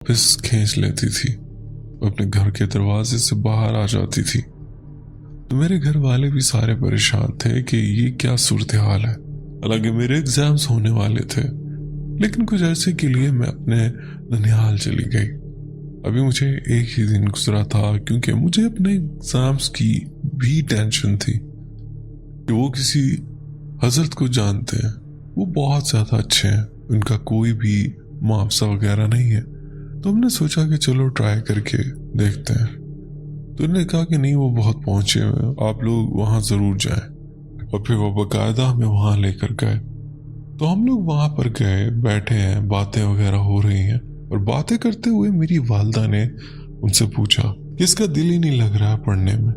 वापस खींच लेती थी, अपने घर के दरवाजे से बाहर आ जाती थी। तो मेरे घर वाले भी सारे परेशान थे कि ये क्या सूरत हाल है। हालांकि मेरे एग्जाम्स होने वाले थे, लेकिन कुछ अरसे के लिए मैं अपने ननिहाल चली गई। अभी मुझे एक ही दिन गुजरा था, क्योंकि मुझे अपने एग्जाम्स की भी टेंशन थी कि वो किसी हजरत को जानते हैं, वो बहुत ज़्यादा अच्छे हैं, उनका कोई भी मुआवजा वगैरह नहीं है। तो हमने सोचा कि चलो ट्राई करके देखते हैं। तो उन्होंने कहा कि नहीं, वो बहुत पहुंचे हुए हैं, आप लोग वहाँ ज़रूर जाएं। और फिर वो बाकायदा हमें वहाँ लेकर गए। तो हम लोग वहाँ पर गए, बैठे हैं, बातें वगैरह हो रही हैं। और बातें करते हुए मेरी वालदा ने उनसे पूछा कि इसका दिल ही नहीं लग रहा है पढ़ने में,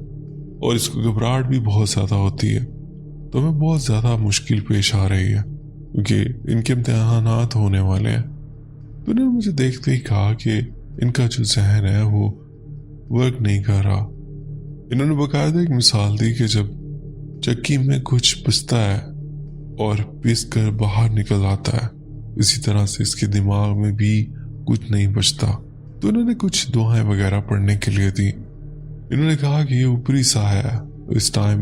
और इसको घबराहट भी बहुत ज़्यादा होती है, तो हमें बहुत ज़्यादा मुश्किल पेश आ रही है क्योंकि इनके इम्तिहानात होने वाले हैं। तो उन्होंने मुझे देखते ही कहा कि इनका जो जहन है वो वर्क नहीं कर रहा। इन्होंने बाकायदा एक मिसाल दी कि जब चक्की में कुछ पिसता है और पिस कर बाहर निकल आता है, इसी तरह से इसके दिमाग में भी कुछ नहीं बचता। तो उन्होंने कुछ दुआएं वगैरह पढ़ने के लिए दी। इन्होंने कहा कि ये ऊपरी सा है इस टाइम।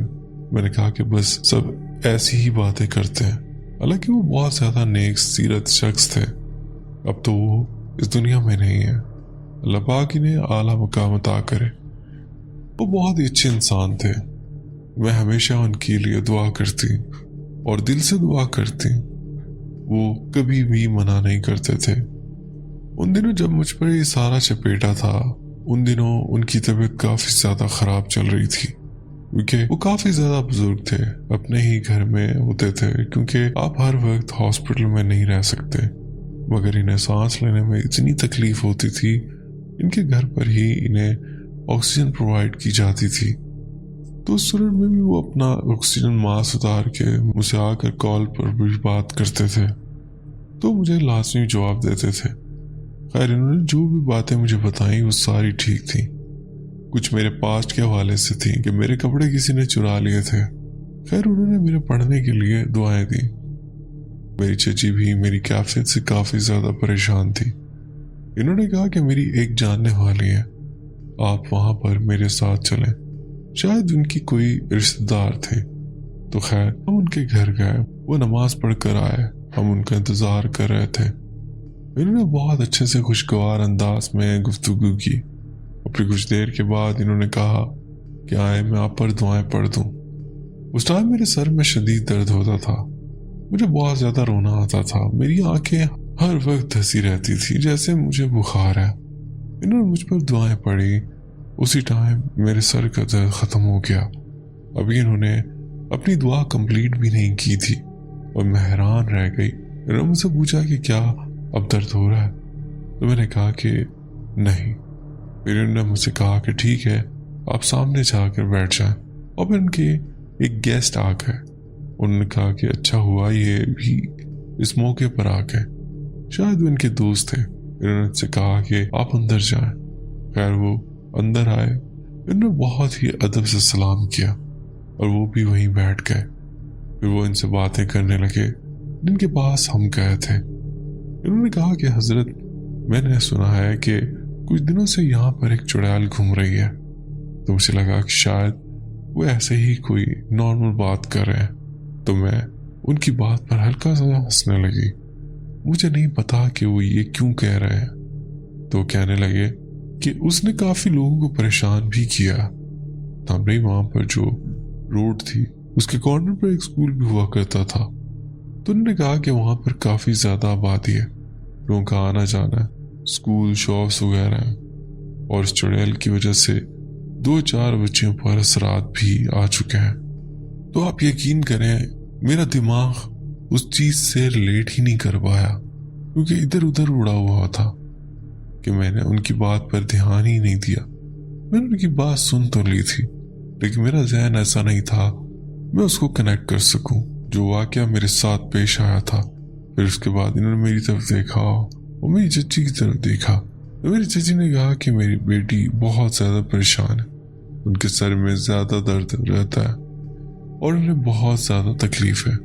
मैंने कहा कि बस सब ऐसी ही बातें करते हैं। हालांकि वो बहुत ज़्यादा नेक सीरत शख्स थे, अब तो वो इस दुनिया में नहीं है, अल्लाह पाक इन्हें आला मकाम अता करे। वो बहुत ही अच्छे इंसान थे, मैं हमेशा उनके लिए दुआ करती और दिल से दुआ करती। वो कभी भी मना नहीं करते थे। उन दिनों जब मुझ पर ये सारा चपेटा था, उन दिनों उनकी तबीयत काफ़ी ज़्यादा ख़राब चल रही थी, क्योंकि वो काफ़ी ज़्यादा बुजुर्ग थे, अपने ही घर में होते थे, क्योंकि आप हर वक्त हॉस्पिटल में नहीं रह सकते। मगर इन्हें सांस लेने में इतनी तकलीफ होती थी, इनके घर पर ही इन्हें ऑक्सीजन प्रोवाइड की जाती थी। तो उस सूरत में भी वो अपना ऑक्सीजन मास्क उतार के मुझसे आकर कॉल पर भी बात करते थे, तो मुझे लाजमी जवाब देते थे। खैर, इन्होंने जो भी बातें मुझे बताई वो सारी ठीक थी। कुछ मेरे पास्ट के हवाले से थी कि मेरे कपड़े किसी ने चुरा लिए थे। खैर, उन्होंने मेरे पढ़ने के लिए दुआएं दी। मेरी चची भी मेरी कैफियत से काफ़ी ज़्यादा परेशान थी। इन्होंने कहा कि मेरी एक जानने वाली है, आप वहाँ पर मेरे साथ चलें, शायद उनकी कोई रिश्तेदार थे। तो खैर, हम उनके घर गए, वो नमाज पढ़ कर आए, हम उनका इंतज़ार कर रहे थे। इन्होंने बहुत अच्छे से खुशगवार अंदाज में गुफ्तगू की। और फिर कुछ देर के बाद इन्होंने कहा कि आए मैं आप पर दुआएं पढ़ दूं। उस टाइम मेरे सर में शदीद दर्द होता था, मुझे बहुत ज़्यादा रोना आता था, मेरी आंखें हर वक्त धंसी रहती थी जैसे मुझे बुखार है। इन्होंने मुझ पर दुआएं पढ़ी, उसी टाइम मेरे सर का दर्द ख़त्म हो गया। अभी इन्होंने अपनी दुआ कंप्लीट भी नहीं की थी और मैं हैरान रह गई। इन्होंने मुझसे पूछा कि क्या अब दर्द हो रहा है? तो मैंने कहा कि नहीं। फिर इन्होंने मुझसे कहा कि ठीक है, आप सामने जाकर बैठ जाएं। और फिर उनके एक गेस्ट आ गए। उन्होंने कहा कि अच्छा हुआ ये भी इस मौके पर आ गए, शायद वो इनके दोस्त थे। इन्होंने मुझसे कहा कि आप अंदर जाएं। खैर, वो अंदर आए, इन्होंने बहुत ही अदब से सलाम किया और वो भी वहीं बैठ गए। फिर वो इनसे बातें करने लगे जिनके पास हम गए थे। इन्होंने कहा कि हजरत, मैंने सुना है कि कुछ दिनों से यहाँ पर एक चुड़ैल घूम रही है। तो मुझे लगा कि शायद वो ऐसे ही कोई नॉर्मल बात कर रहे हैं, तो मैं उनकी बात पर हल्का सा हंसने लगी। मुझे नहीं पता कि वो ये क्यों कह रहे हैं। तो कहने लगे कि उसने काफ़ी लोगों को परेशान भी किया। हमारे वहाँ पर जो रोड थी उसके कॉर्नर पर एक स्कूल भी हुआ करता था। तो उन्होंने कहा कि वहाँ पर काफ़ी ज़्यादा आबादी है, लोगों का आना जाना है, स्कूल शॉप्स वगैरह हैं, और इस चुड़ैल की वजह से 2-4 बच्चियों पर असरात भी आ चुके हैं। तो आप यकीन करें, मेरा दिमाग उस चीज़ से रिलेट ही नहीं कर पाया, क्योंकि इधर उधर उड़ा हुआ था कि मैंने उनकी बात पर ध्यान ही नहीं दिया। मैंने उनकी बात सुन तो ली थी, लेकिन मेरा ज़हन ऐसा नहीं था मैं उसको कनेक्ट कर सकूं जो वाकया मेरे साथ पेश आया था। फिर उसके बाद इन्होंने मेरी तरफ देखा और मेरी चची की तरफ देखा। तो मेरी चची ने कहा कि मेरी बेटी बहुत ज़्यादा परेशान है, उनके सर में ज़्यादा दर्द रहता है और उन्हें बहुत ज़्यादा तकलीफ़ है।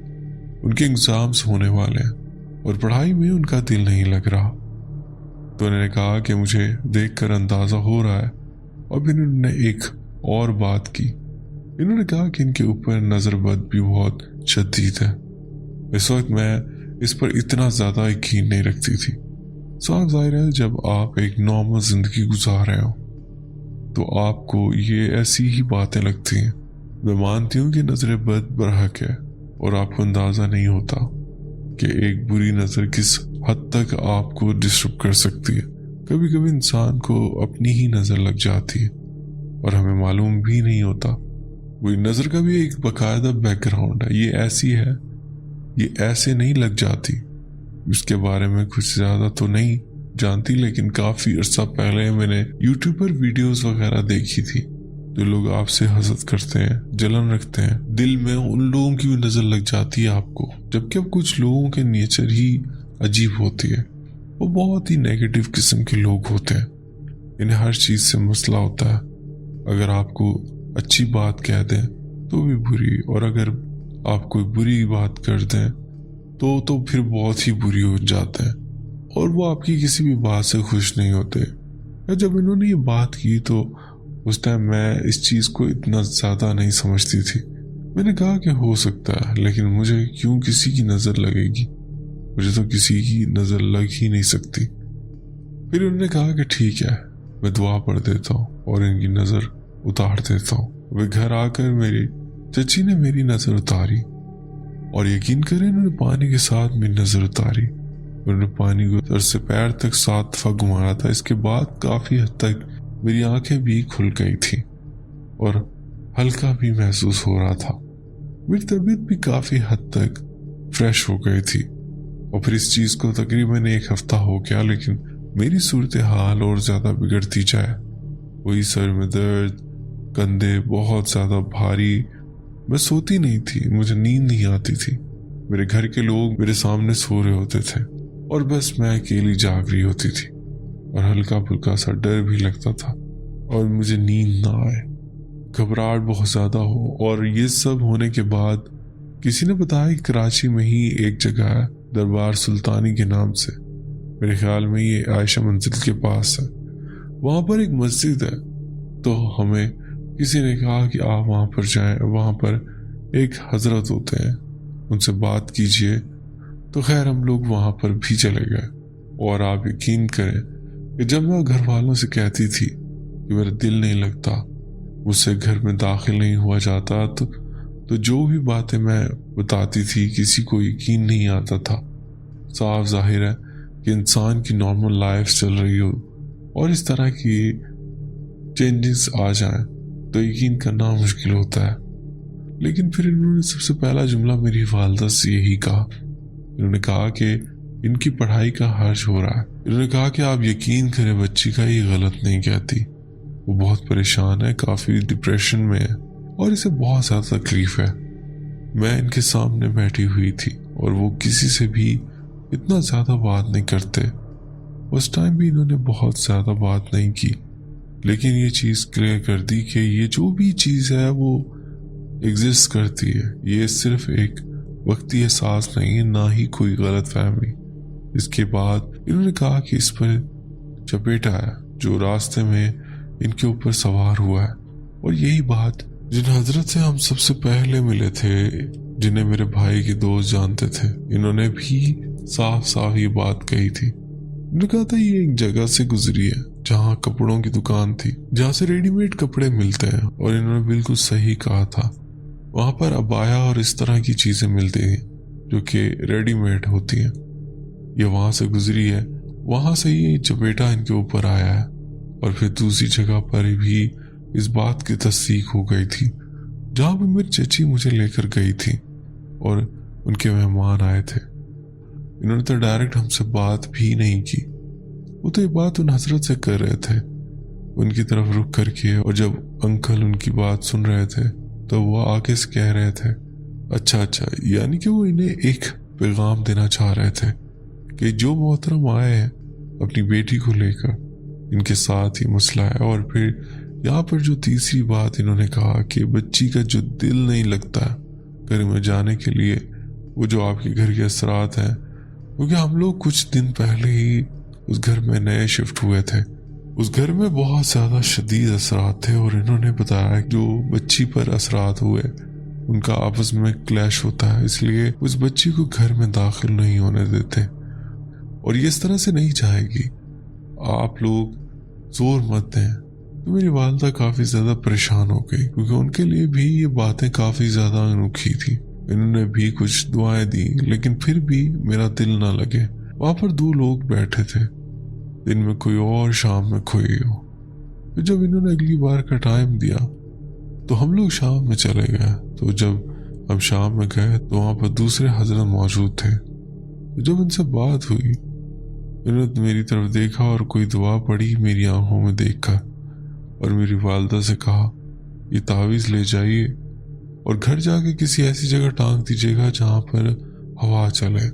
उनके एग्ज़ाम्स होने वाले हैं और पढ़ाई में उनका दिल नहीं लग रहा। तो उन्होंने कहा कि मुझे देखकर अंदाज़ा हो रहा है। और फिर इन्होंने एक और बात की। इन्होंने कहा कि इनके ऊपर नज़रबद भी बहुत शदीद है। इस वक्त मैं इस पर इतना ज़्यादा यकीन नहीं रखती थी। साफ ज़ाहिर है, जब आप एक नॉर्मल ज़िंदगी गुजार रहे हो तो आपको ये ऐसी ही बातें लगती हैं। मैं मानती हूँ कि नज़र बद बरहक है और आपको अंदाज़ा नहीं होता कि एक बुरी नज़र किस हद तक आपको डिस्टर्ब कर सकती है। कभी कभी इंसान को अपनी ही नज़र लग जाती है और हमें मालूम भी नहीं होता। वही नज़र का भी एक बाकायदा बैकग्राउंड है। ये ऐसी है, ये ऐसे नहीं लग जाती। इसके बारे में कुछ ज़्यादा तो नहीं जानती, लेकिन काफ़ी अर्सा पहले मैंने यूट्यूब पर वीडियोस वगैरह देखी थी। जो लोग आपसे हसद करते हैं, जलन रखते हैं दिल में, उन लोगों की भी नज़र लग जाती है आपको। जबकि अब कुछ लोगों के नेचर ही अजीब होती है। वो बहुत ही नेगेटिव किस्म के लोग होते हैं। इन्हें हर चीज़ से मसला होता है। अगर आपको अच्छी बात कह दें तो भी बुरी, और अगर आप कोई बुरी बात कर दें तो फिर बहुत ही बुरी हो जाते हैं और वो आपकी किसी भी बात से खुश नहीं होते। जब इन्होंने ये बात की तो उस टाइम मैं इस चीज़ को इतना ज़्यादा नहीं समझती थी। मैंने कहा कि हो सकता है, लेकिन मुझे क्यों किसी की नज़र लगेगी, मुझे तो किसी की नज़र लग ही नहीं सकती। फिर उन्होंने कहा कि ठीक है, मैं दुआ पढ़ देता हूँ और इनकी नज़र उतार देता हूँ। वे घर आकर मेरी चची ने मेरी नज़र उतारी और यकीन करें उन्होंने पानी के साथ मेरी नज़र उतारी। उन्होंने पानी को सर से पैर तक 7 दफा घुमाया था। इसके बाद काफ़ी हद तक मेरी आंखें भी खुल गई थी और हल्का भी महसूस हो रहा था। मेरी तबीयत भी काफ़ी हद तक फ्रेश हो गई थी। और फिर इस चीज़ को तकरीबन 1 हफ्ता हो गया, लेकिन मेरी सूरत हाल और ज़्यादा बिगड़ती जाए। वही सर में दर्द, कंधे बहुत ज़्यादा भारी, मैं सोती नहीं थी, मुझे नींद नहीं आती थी। मेरे घर के लोग मेरे सामने सो रहे होते थे और बस मैं अकेली जाग रही होती थी और हल्का फुल्का सा डर भी लगता था और मुझे नींद ना आए, घबराहट बहुत ज़्यादा हो। और ये सब होने के बाद किसी ने बताया कि कराची में ही एक जगह है दरबार सुल्तानी के नाम से, मेरे ख्याल में ये आयशा मंजिल के पास है। वहाँ पर एक मस्जिद है। तो हमें किसी ने कहा कि आप वहाँ पर जाएं, वहाँ पर एक हजरत होते हैं, उनसे बात कीजिए। तो खैर हम लोग वहाँ पर भी चले गए। और आप यकीन करें कि जब मैं घर वालों से कहती थी कि मेरा दिल नहीं लगता, मुझसे घर में दाखिल नहीं हुआ जाता, तो जो भी बातें मैं बताती थी किसी को यकीन नहीं आता था। साफ जाहिर है कि इंसान की नॉर्मल लाइफ चल रही हो और इस तरह की चेंजेस आ जाएं तो यकीन करना मुश्किल होता है। लेकिन फिर इन्होंने सबसे पहला जुमला मेरी वालदा से यही कहा। इन्होंने कहा कि इनकी पढ़ाई का हर्ज हो रहा है। इन्होंने कहा कि आप यकीन करें बच्ची का ये गलत नहीं कहती, वो बहुत परेशान है, काफ़ी डिप्रेशन में है और इसे बहुत ज़्यादा तकलीफ है। मैं इनके सामने बैठी हुई थी और वो किसी से भी इतना ज़्यादा बात नहीं करते। उस टाइम भी इन्होंने बहुत ज़्यादा बात नहीं की, लेकिन ये चीज़ क्लियर कर दी कि ये जो भी चीज़ है वो एग्जिस्ट करती है। ये सिर्फ एक वक्ती एहसास नहीं है, ना ही कोई गलत फहमी। इसके बाद इन्होंने कहा कि इस पर चपेटा है जो रास्ते में इनके ऊपर सवार हुआ है। और यही बात जिन हजरत से हम सबसे पहले मिले थे, जिन्हें मेरे भाई के दोस्त जानते थे, इन्होंने भी साफ साफ ये बात कही थी। इन्होंने कहा था ये एक जगह से गुजरी है जहाँ कपड़ों की दुकान थी, जहाँ से रेडीमेड कपड़े मिलते हैं। और इन्होंने बिल्कुल सही कहा था, वहाँ पर अबाया और इस तरह की चीज़ें मिलती हैं जो कि रेडीमेड होती हैं। ये वहाँ से गुजरी है, वहाँ से ये चपेटा इनके ऊपर आया है। और फिर दूसरी जगह पर भी इस बात की तस्दीक हो गई थी, जहाँ पर मेरी चची मुझे लेकर गई थी और उनके मेहमान आए थे। इन्होंने तो डायरेक्ट हमसे बात भी नहीं की, वो तो ये बात उन हजरत से कर रहे थे उनकी तरफ रुख करके। और जब अंकल उनकी बात सुन रहे थे तो वो आगे से कह रहे थे अच्छा, यानी कि वो इन्हें एक पैगाम देना चाह रहे थे कि जो मोहतरम आए हैं अपनी बेटी को लेकर, इनके साथ ही मसला है। और फिर यहाँ पर जो तीसरी बात इन्होंने कहा कि बच्ची का जो दिल नहीं लगता घर में जाने के लिए, वो जो आपके घर के असरात हैं, क्योंकि हम लोग कुछ दिन पहले ही उस घर में नए शिफ्ट हुए थे। उस घर में बहुत ज़्यादा शदीद असरात थे और इन्होंने बताया जो बच्ची पर असरात हुए उनका आपस में क्लैश होता है, इसलिए उस बच्ची को घर में दाखिल नहीं होने देते और ये इस तरह से नहीं जाएगी, आप लोग जोर मत दें। तो मेरी वालदा काफ़ी ज़्यादा परेशान हो गई क्योंकि उनके लिए भी ये बातें काफ़ी ज़्यादा अनोखी थी। इन्होंने भी कुछ दुआएं दी लेकिन फिर भी मेरा दिल ना लगे। वहाँ पर 2 लोग बैठे थे, दिन में कोई और शाम में कोई हो। तो जब इन्होंने अगली बार का टाइम दिया तो हम लोग शाम में चले गए। तो जब हम शाम में गए तो वहाँ पर दूसरे हजरत मौजूद थे। तो जब उनसे बात हुई इन्होंने मेरी तरफ देखा और कोई दुआ पड़ी मेरी आंखों में देखकर और मेरी वालदा से कहा ये तावीज़ ले जाइए और घर जाके किसी ऐसी जगह टांग दीजिएगा जहाँ पर हवा चले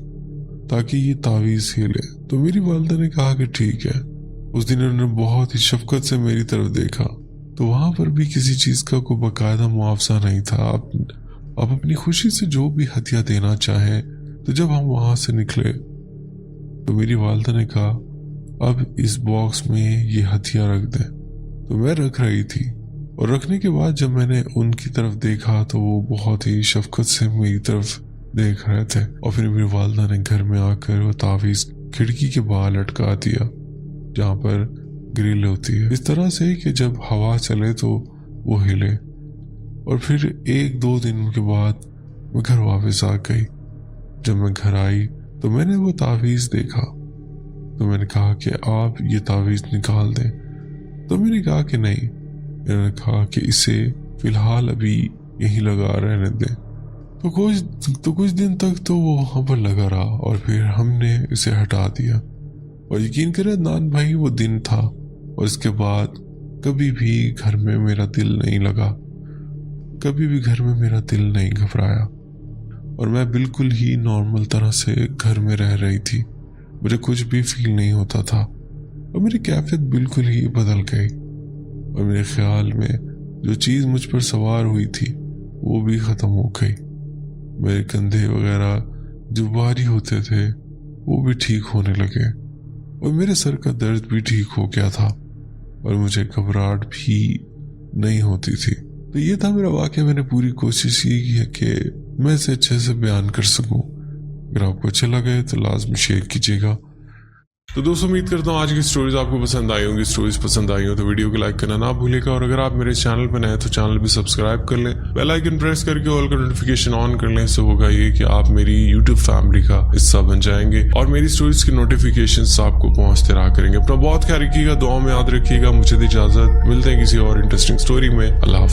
ताकि ये तावीज़ हिले। तो मेरी वालदा ने कहा कि ठीक है। उस दिन उन्होंने बहुत ही शफकत से मेरी तरफ देखा तो वहाँ पर भी किसी चीज़ का कोई बाकायदा मुआवजा नहीं था। आप अपनी खुशी से जो भी हदिया देना चाहें। तो जब हम वहाँ से निकले तो मेरी वालदा ने कहा अब इस बॉक्स में ये हदिया रख दें। तो मैं रख रही थी और रखने के बाद जब मैंने उनकी तरफ देखा तो वो बहुत ही शफकत से मेरी तरफ देख रहे थे और फिर मेरी वालदा ने घर में आकर वो तावीज़ खिड़की के बाहर लटका दिया जहाँ पर ग्रिल होती है, इस तरह से कि जब हवा चले तो वो हिले। और फिर 1-2 दिन के बाद मैं घर वापस आ गई। जब मैं घर आई तो मैंने वो तावीज़ देखा तो मैंने कहा कि आप ये तावीज़ निकाल दें। तो मैंने कहा कि नहीं। इन्होंने कहा कि इसे फिलहाल अभी यहीं लगा रहने दें। तो कुछ दिन तक तो वो वहाँ पर लगा रहा और फिर हमने इसे हटा दिया। और यकीन करें अदनान भाई वो दिन था और इसके बाद कभी भी घर में मेरा दिल नहीं लगा, कभी भी घर में मेरा दिल नहीं घबराया और मैं बिल्कुल ही नॉर्मल तरह से घर में रह रही थी। मुझे कुछ भी फील नहीं होता था और मेरी कैफियत बिल्कुल ही बदल गई और मेरे ख्याल में जो चीज़ मुझ पर सवार हुई थी वो भी ख़त्म हो गई। मेरे कंधे वगैरह जो भारी होते थे वो भी ठीक होने लगे और मेरे सर का दर्द भी ठीक हो गया था और मुझे घबराहट भी नहीं होती थी। तो ये था मेरा वाक़या। मैंने पूरी कोशिश की है कि मैं इसे अच्छे से बयान कर सकूं। अगर आपको अच्छा लगे तो लाजमी शेयर कीजिएगा। तो दोस्तों उम्मीद करता हूँ आज की स्टोरीज आपको पसंद आई होंगी। स्टोरीज पसंद आई हो तो वीडियो को लाइक करना ना भूलिएगा और अगर आप मेरे चैनल पर नए हैं तो चैनल भी सब्सक्राइब कर लें, बेल आइकन प्रेस करके ऑल का नोटिफिकेशन ऑन कर लें। इससे होगा ये कि आप मेरी यूट्यूब फैमिली का हिस्सा बन जाएंगे और मेरी स्टोरीज की नोटिफिकेशंस आपको पहुंचते रहा करेंगे। अपना बहुत ख्याल रखिएगा, दुआ में याद रखिएगा। मुझे दी इजाजत, मिलते हैं किसी और इंटरेस्टिंग स्टोरी में। अल्लाह हाफ़िज़।